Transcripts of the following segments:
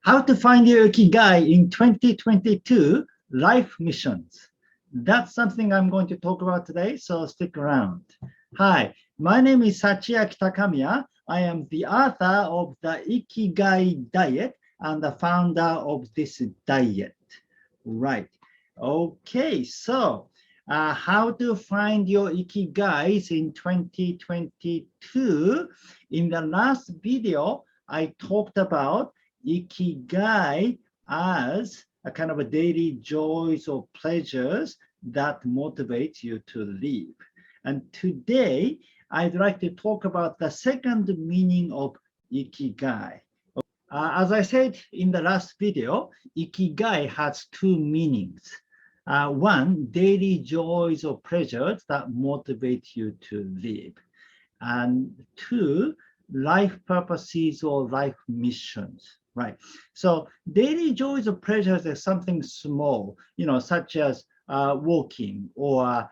How to find your Ikigai in 2022 life missions. That's something I'm going to talk about today, so stick around. Hi, my name is Sachiaki Takamiya. I am the author of the Ikigai Diet and the founder of this diet. Right. Okay, so how to find your Ikigais in 2022. In the last video, I talked about Ikigai as a kind of a daily joys or pleasures that motivate you to live. And today, I'd like to talk about the second meaning of Ikigai. As I said in the last video, Ikigai has two meanings. One, daily joys or pleasures that motivate you to live. And two, life purposes or life missions, right? So daily joys or pleasures are something small, such as walking or,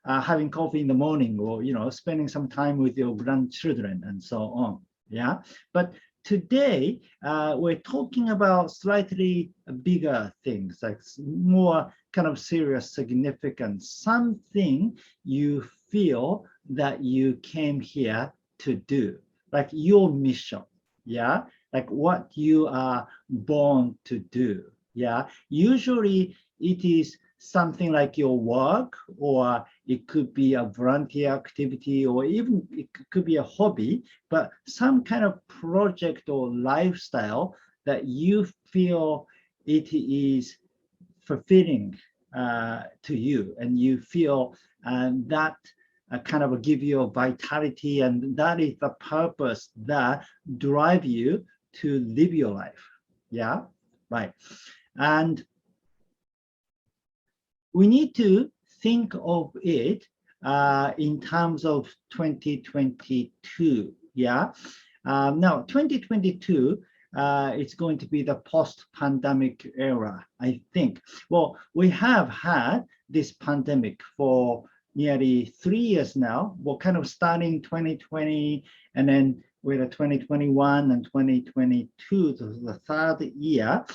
having coffee in the morning or, spending some time with your grandchildren and so on, yeah? But today, we're talking about slightly bigger things, like more kind of serious significance, something you feel that you came here to do, like your mission, yeah? Like what you are born to do, yeah? Usually it is something like your work, or it could be a volunteer activity, or even it could be a hobby, but some kind of project or lifestyle that you feel it is fulfilling to you, and you feel that kind of give you a vitality, and that is the purpose that drive you to live your life, yeah, right? And we need to think of it in terms of 2022, yeah? Now, 2022, it's going to be the post-pandemic era, I think. Well, we have had this pandemic for nearly 3 years now. Well, kind of starting 2020, and then with 2021 and 2022, the third year.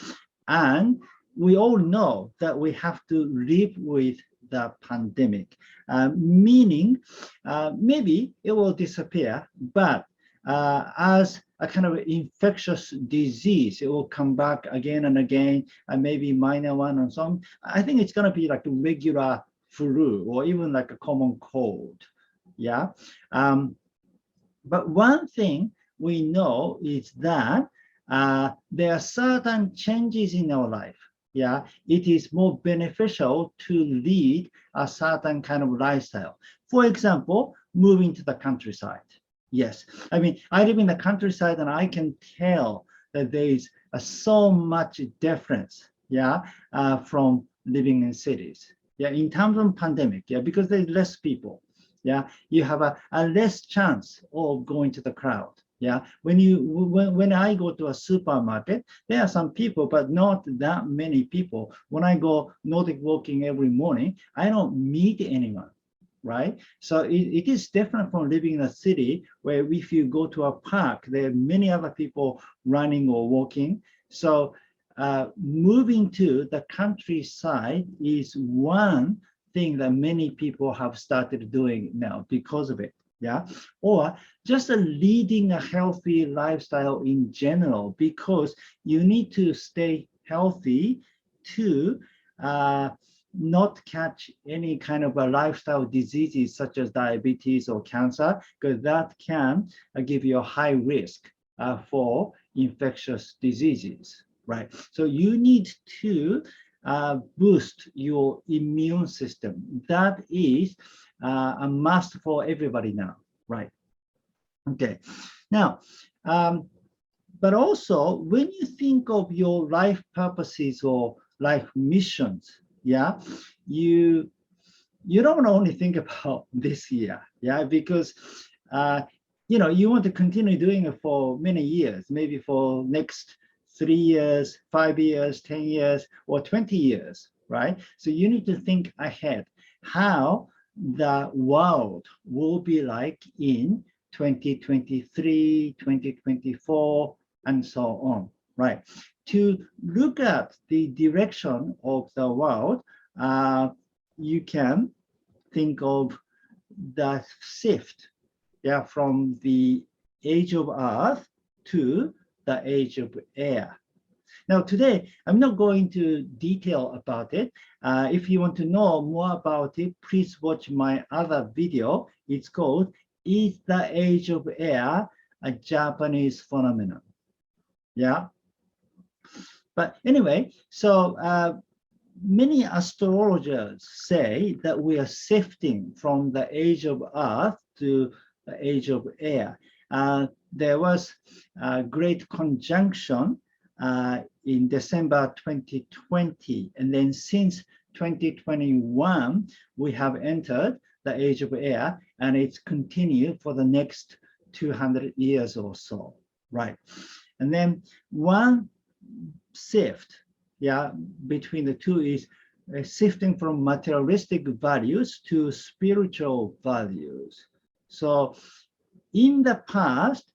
And we all know that we have to live with the pandemic, meaning maybe it will disappear, but as a kind of infectious disease, it will come back again and again, and maybe minor one and so on. I think it's going to be like a regular flu or even like a common cold, yeah? But one thing we know is that there are certain changes in our life. Yeah, it is more beneficial to lead a certain kind of lifestyle. For example, moving to the countryside. Yes, I mean, I live in the countryside, and I can tell that there is so much difference, yeah, from living in cities. Yeah, in terms of pandemic, yeah, because there's less people. Yeah, you have a less chance of going to the crowd. Yeah, when I go to a supermarket, there are some people, but not that many people. When I go Nordic walking every morning, I don't meet anyone, right? So it is different from living in a city where if you go to a park, there are many other people running or walking. So moving to the countryside is one thing that many people have started doing now because of it. Yeah, or just leading a healthy lifestyle in general, because you need to stay healthy to not catch any kind of a lifestyle diseases such as diabetes or cancer, because that can give you a high risk for infectious diseases, right? So you need to boost your immune system. That is a must for everybody now, right? Okay, now, but also when you think of your life purposes or life missions, yeah, you don't only think about this year, yeah, because you want to continue doing it for many years, maybe for next 3 years, 5 years, 10 years, or 20 years, right? So you need to think ahead how the world will be like in 2023, 2024, and so on. right? To look at the direction of the world, you can think of the shift, yeah, from the age of earth to the age of air. Now, today, I'm not going to detail about it. If you want to know more about it, please watch my other video. It's called, Is the Age of Air a Japanese Phenomenon? Yeah. But anyway, so many astrologers say that we are shifting from the age of earth to the age of air. There was a great conjunction in December 2020, and then since 2021, we have entered the age of air, and it's continued for the next 200 years or so, right? And then one shift, yeah, between the two is shifting from materialistic values to spiritual values. So in the past,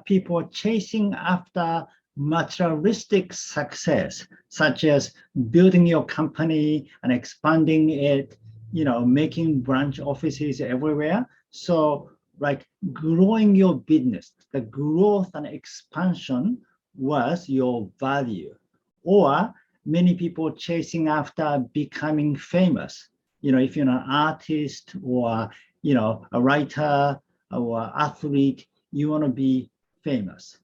people chasing after materialistic success, such as building your company and expanding it, making branch offices everywhere. So like growing your business, the growth and expansion was your value. Or many people chasing after becoming famous. If you're an artist or, a writer or athlete, you want to be famous.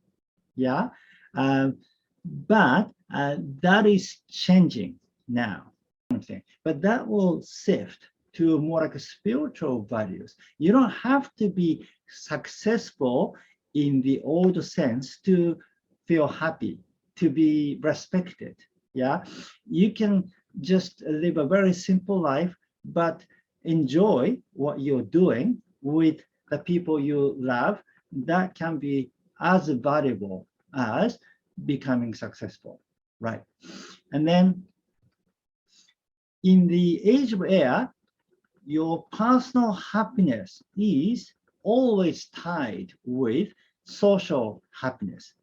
Yeah. But that is changing now. But that will shift to more like spiritual values. You don't have to be successful in the old sense to feel happy, to be respected. Yeah, you can just live a very simple life, but enjoy what you're doing with the people you love. That can be as valuable as becoming successful, right? And then in the age of air, your personal happiness is always tied with social happiness.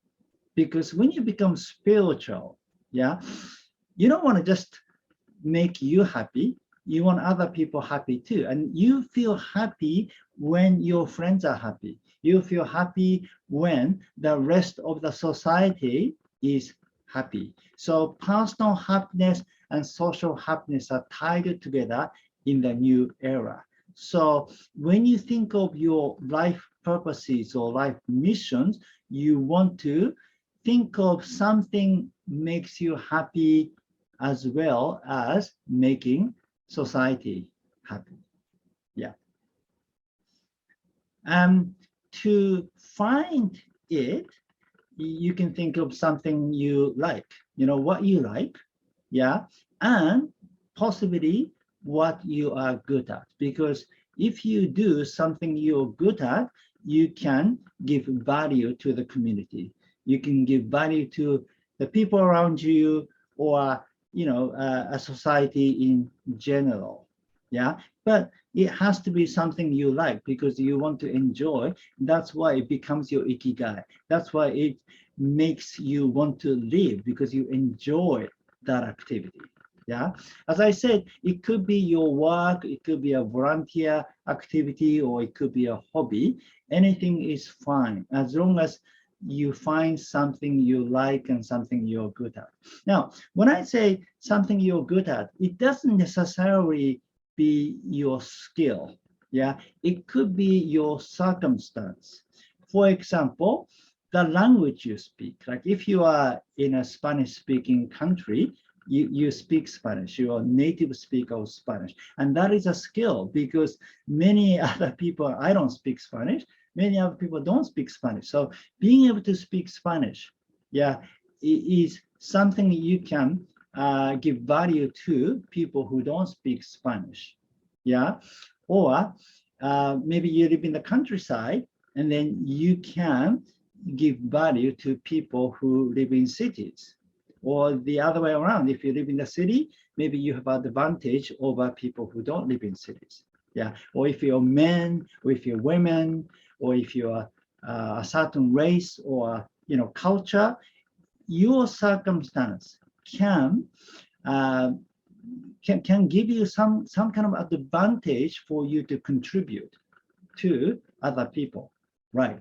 Because when you become spiritual, yeah, you don't want to just make you happy. You want other people happy too. And you feel happy when your friends are happy. You feel happy when the rest of the society is happy. So personal happiness and social happiness are tied together in the new era. So when you think of your life purposes or life missions, you want to think of something makes you happy as well as making society happy. Yeah. To find it, you can think of something you like, what you like, yeah, and possibly what you are good at. Because if you do something you're good at, you can give value to the community. You can give value to the people around you, or a society in general. Yeah, but it has to be something you like because you want to enjoy. That's why it becomes your ikigai. That's why it makes you want to live, because you enjoy that activity. Yeah, as I said, it could be your work, it could be a volunteer activity, or it could be a hobby. Anything is fine as long as you find something you like and something you're good at. Now, when I say something you're good at, it doesn't necessarily be your skill. Yeah, it could be your circumstance. For example, the language you speak. Like if you are in a Spanish-speaking country, you speak Spanish, you're a native speaker of Spanish. And that is a skill, because many other people, I don't speak Spanish, many other people don't speak Spanish. So being able to speak Spanish, yeah, is something you can give value to people who don't speak Spanish. Yeah, or maybe you live in the countryside, and then you can give value to people who live in cities. Or the other way around, if you live in the city, maybe you have advantage over people who don't live in cities. Yeah, or if you're men, or if you're women, or if you're a certain race or culture, your circumstance can give you some kind of advantage for you to contribute to other people, right?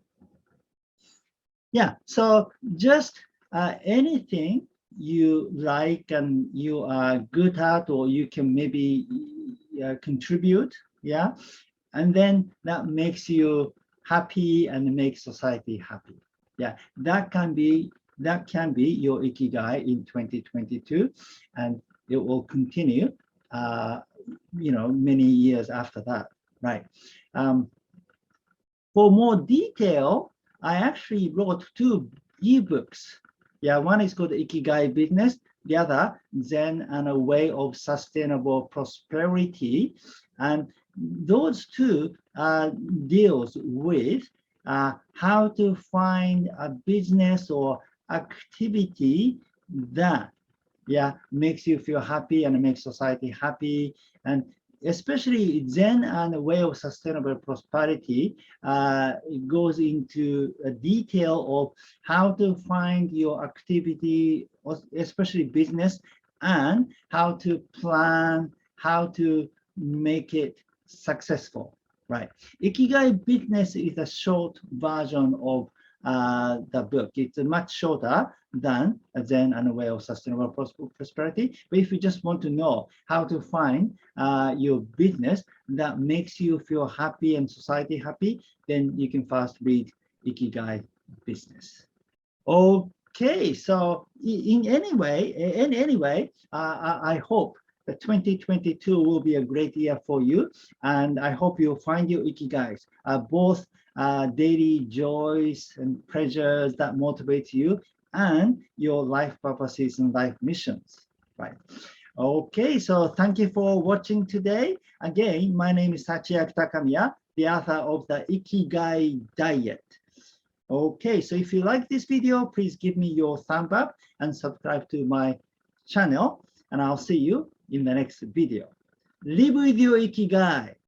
Yeah, so just anything you like and you are good at, or you can maybe contribute, yeah, and then that makes you happy and makes society happy. Yeah, that can be your ikigai in 2022, and it will continue, many years after that, right? For more detail, I actually wrote 2 ebooks. Yeah, one is called Ikigai Business, the other Zen and a Way of Sustainable Prosperity. And those 2 deals with how to find a business or activity that makes you feel happy and makes society happy. And especially Zen and a Way of Sustainable Prosperity, it goes into a detail of how to find your activity, especially business, and how to plan, how to make it successful, right? Ikigai Business is a short version of the book. It's much shorter than Zen and a Way of Sustainable Prosperity. But if you just want to know how to find your business that makes you feel happy and society happy, then you can first read Ikigai Business. Okay, so in any way, I hope that 2022 will be a great year for you, and I hope you'll find your ikigais, both daily joys and pleasures that motivate you, and your life purposes and life missions, right? Okay, so thank you for watching today. Again, my name is Sachiaki Takamiya, the author of the Ikigai Diet. Okay, so if you like this video, please give me your thumb up and subscribe to my channel, and I'll see you in the next video. Live with your Ikigai.